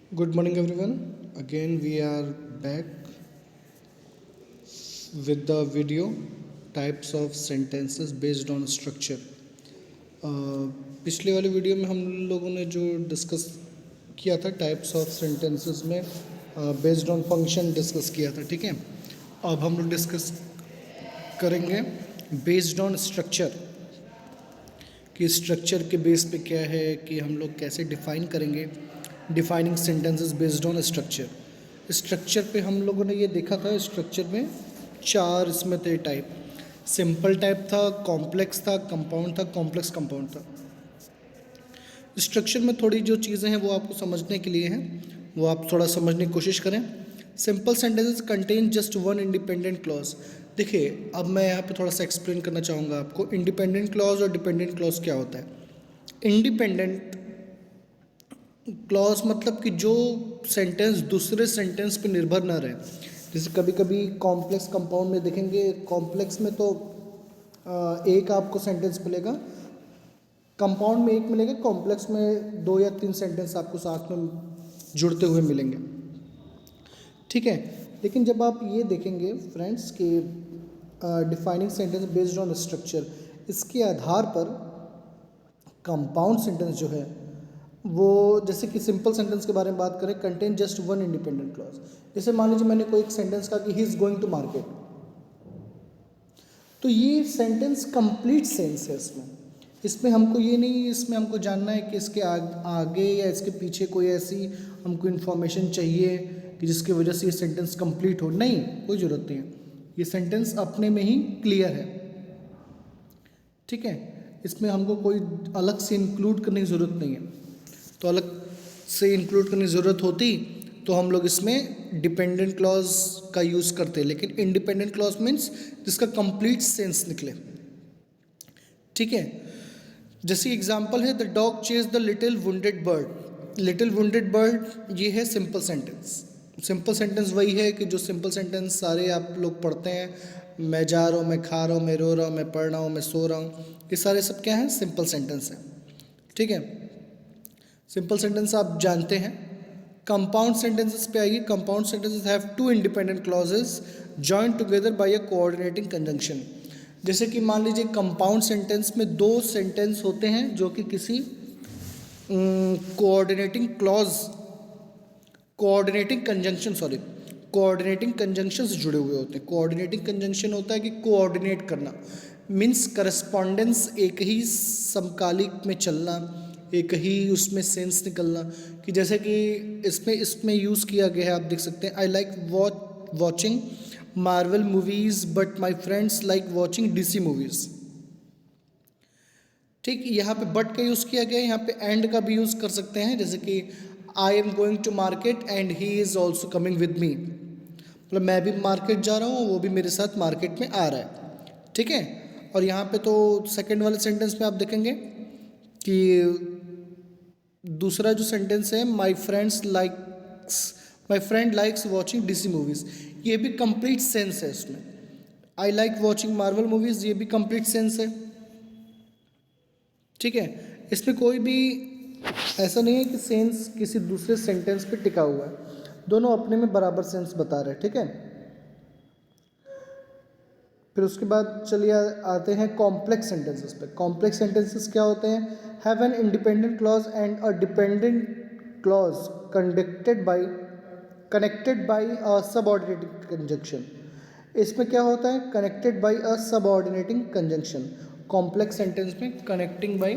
Good morning, everyone. Again, we are back with the video types of sentences based on structure. पिछले वाले video में हम लोगों ने जो डिस्कस किया था टाइप्स ऑफ सेंटेंसेस में बेस्ड ऑन फंक्शन डिस्कस किया था, ठीक है। अब हम लोग डिस्कस करेंगे बेस्ड ऑन स्ट्रक्चर कि स्ट्रक्चर के बेस पे क्या है कि हम लोग कैसे डिफाइन करेंगे defining sentences based on structure. Structure पे हम लोगों ने ये देखा था, स्ट्रक्चर में चार इसमें थे टाइप। सिंपल टाइप था, कॉम्प्लेक्स था, कंपाउंड था, कॉम्प्लेक्स कंपाउंड था। स्ट्रक्चर में थोड़ी जो चीज़ें हैं वो आपको समझने के लिए हैं, वो आप थोड़ा समझने की कोशिश करें। Simple sentences contain just one independent clause. देखिए, अब मैं यहाँ पे थोड़ा सा एक्सप्लेन करना चाहूँगा आपको इंडिपेंडेंट क्लॉज और डिपेंडेंट क्लॉज क्या होता है। इंडिपेंडेंट क्लॉज मतलब कि जो सेंटेंस दूसरे सेंटेंस पे निर्भर ना रहे। जैसे कभी कभी कॉम्प्लेक्स कंपाउंड में देखेंगे, कॉम्प्लेक्स में तो एक आपको सेंटेंस मिलेगा, कंपाउंड में एक मिलेगा, कॉम्प्लेक्स में दो या तीन सेंटेंस आपको साथ में जुड़ते हुए मिलेंगे, ठीक है। लेकिन जब आप ये देखेंगे फ्रेंड्स कि defining sentence based on structure, इसके आधार पर कंपाउंड सेंटेंस जो है वो, जैसे कि सिंपल सेंटेंस के बारे में बात करें, contain just one independent clause. जैसे मान लीजिए मैंने कोई एक सेंटेंस कहा कि he is going to market, तो ये सेंटेंस कंप्लीट सेंस है। इसमें हमको ये नहीं, इसमें हमको जानना है कि इसके आगे या इसके पीछे कोई ऐसी हमको इन्फॉर्मेशन चाहिए कि जिसकी वजह से ये सेंटेंस कंप्लीट हो। नहीं, कोई ज़रूरत नहीं है, ये सेंटेंस अपने में ही क्लियर है, ठीक है। इसमें हमको कोई अलग से इंक्लूड करने की ज़रूरत नहीं है। तो अलग से इंक्लूड करने की ज़रूरत होती तो हम लोग इसमें डिपेंडेंट क्लॉज का यूज़ करते, लेकिन इंडिपेंडेंट क्लॉज मीन्स जिसका कंप्लीट सेंस निकले, ठीक है। जैसे एग्जांपल है, the dog chase the little wounded bird. Little wounded bird ये है सिंपल सेंटेंस। सिंपल सेंटेंस वही है कि जो सिंपल सेंटेंस सारे आप लोग पढ़ते हैं, मैं जा रहा हूँ, मैं खा रहा हूँ, मैं रो रहा हूँ, मैं पढ़ रहा हूँ, मैं सो रहा हूँ, ये सारे सब क्या हैं, सिंपल सेंटेंस हैं, ठीक है। सिंपल सेंटेंस आप जानते हैं। कंपाउंड सेंटेंसेस पे आइए। Compound sentences have two independent clauses joint together by a coordinating conjunction. जैसे कि मान लीजिए कंपाउंड सेंटेंस में दो सेंटेंस होते हैं जो कि किसी coordinating clause, coordinating conjunction, sorry, coordinating conjunction से जुड़े हुए होते हैं। कोऑर्डिनेटिंग कंजंक्शन होता है कि कोऑर्डिनेट करना, मीन्स करस्पॉन्डेंस, एक ही समकालिक में चलना, एक ही उसमें सेंस निकलना। कि जैसे कि इसमें यूज़ किया गया है, आप देख सकते हैं, I like watching Marvel movies but my friends like watching DC movies, ठीक। यहाँ पे बट का यूज़ किया गया है, यहाँ पे एंड का भी यूज़ कर सकते हैं। जैसे कि I am going to market and he is also coming with me, मतलब मैं भी मार्केट जा रहा हूँ, वो भी मेरे साथ मार्केट में आ रहा है, ठीक है। और यहाँ पे तो सेकंड वाले सेंटेंस में आप देखेंगे कि दूसरा जो सेंटेंस है, my friend likes watching DC movies, ये भी कंप्लीट सेंस है इसमें। I like watching Marvel movies, ये भी कंप्लीट सेंस है, ठीक है। इसमें कोई भी ऐसा नहीं है कि सेंस किसी दूसरे सेंटेंस पे टिका हुआ है, दोनों अपने में बराबर सेंस बता रहे हैं, ठीक है। फिर उसके बाद चलिए आते हैं कॉम्प्लेक्स सेंटेंसेस पे। कॉम्प्लेक्स सेंटेंसेस क्या होते हैं? Have an independent clause and a dependent clause connected by a subordinating conjunction. इसमें क्या होता है? Connected by a subordinating conjunction. Complex sentence में connecting by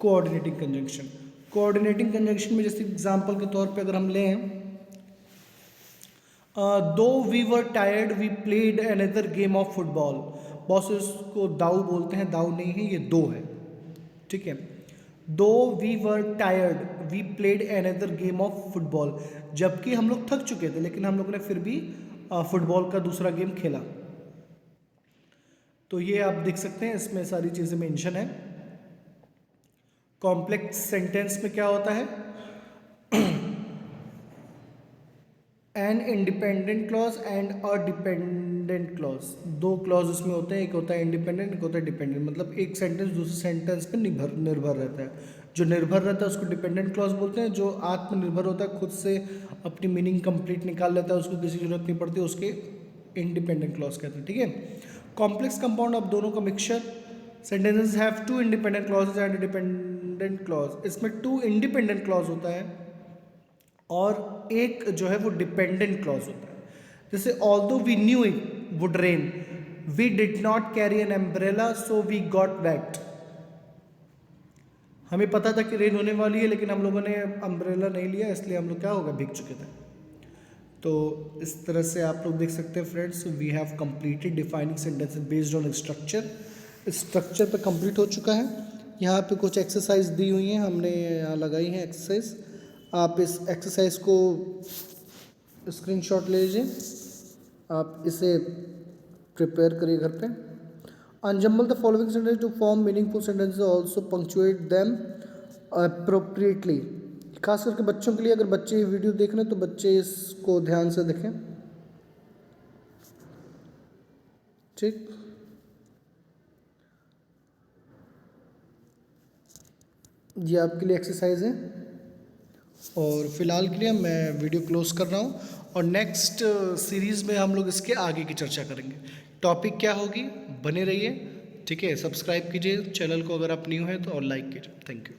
coordinating conjunction. Coordinating conjunction में जैसे एग्जांपल के तौर पे अगर हम लें, though we were tired we played another game of football. Boss इसको दाऊ बोलते हैं, दाऊ नहीं है, ये दो है, ठीक है। Though we were tired we played another game of football, जबकि हम लोग थक चुके थे लेकिन हम लोगों ने फिर भी फुटबॉल का दूसरा गेम खेला। तो ये आप देख सकते हैं, इसमें सारी चीज़ें मेंशन है। कॉम्प्लेक्स सेंटेंस में क्या होता है? N independent clause and a dependent clause. दो क्लॉज उसमें होते हैं, एक होता है इंडिपेंडेंट, एक होता है डिपेंडेंट। मतलब एक सेंटेंस दूसरे सेंटेंस पर निर्भर रहता है। जो निर्भर रहता है उसको डिपेंडेंट क्लॉज बोलते हैं, जो आत्मनिर्भर होता है, खुद से अपनी मीनिंग कंप्लीट निकाल लेता है, उसको किसी जरूरत नहीं पड़ती, उसके इंडिपेंडेंट क्लॉज कहते हैं। ठीक है, कॉम्प्लेक्स कंपाउंड अब दोनों का mixture. Sentences have 2 independent clauses and dependent clause. इसमें 2 इंडिपेंडेंट क्लॉज होता है और एक जो है वो डिपेंडेंट क्लॉज होता है। जैसे although we knew it would rain, we did not carry an umbrella so we got wet. हमें पता था कि रेन होने वाली है लेकिन हम लोगों ने अम्ब्रेला नहीं लिया, इसलिए हम लोग क्या होगा, भीग चुके थे। तो इस तरह से आप लोग देख सकते हैं friends, we have completed defining sentences based on structure. Structure पे कंप्लीट हो चुका है। यहाँ पे कुछ एक्सरसाइज दी हुई हैं, हमने यहाँ लगाई हैं एक्सरसाइज। आप इस एक्सरसाइज को स्क्रीनशॉट ले लीजिए, आप इसे प्रिपेयर करिए घर पे। Unjumble the following sentence to form meaningful sentences, also punctuate them appropriately. खास करके बच्चों के लिए, अगर बच्चे ये वीडियो देख रहे हैं तो बच्चे इसको ध्यान से देखें। ठीक, ये आपके लिए एक्सरसाइज है और फिलहाल के लिए मैं वीडियो क्लोज कर रहा हूँ और नेक्स्ट सीरीज़ में हम लोग इसके आगे की चर्चा करेंगे। टॉपिक क्या होगी, बने रहिए। ठीक है, सब्सक्राइब कीजिए चैनल को अगर आप न्यू हैं तो, और लाइक कीजिए। Thank you.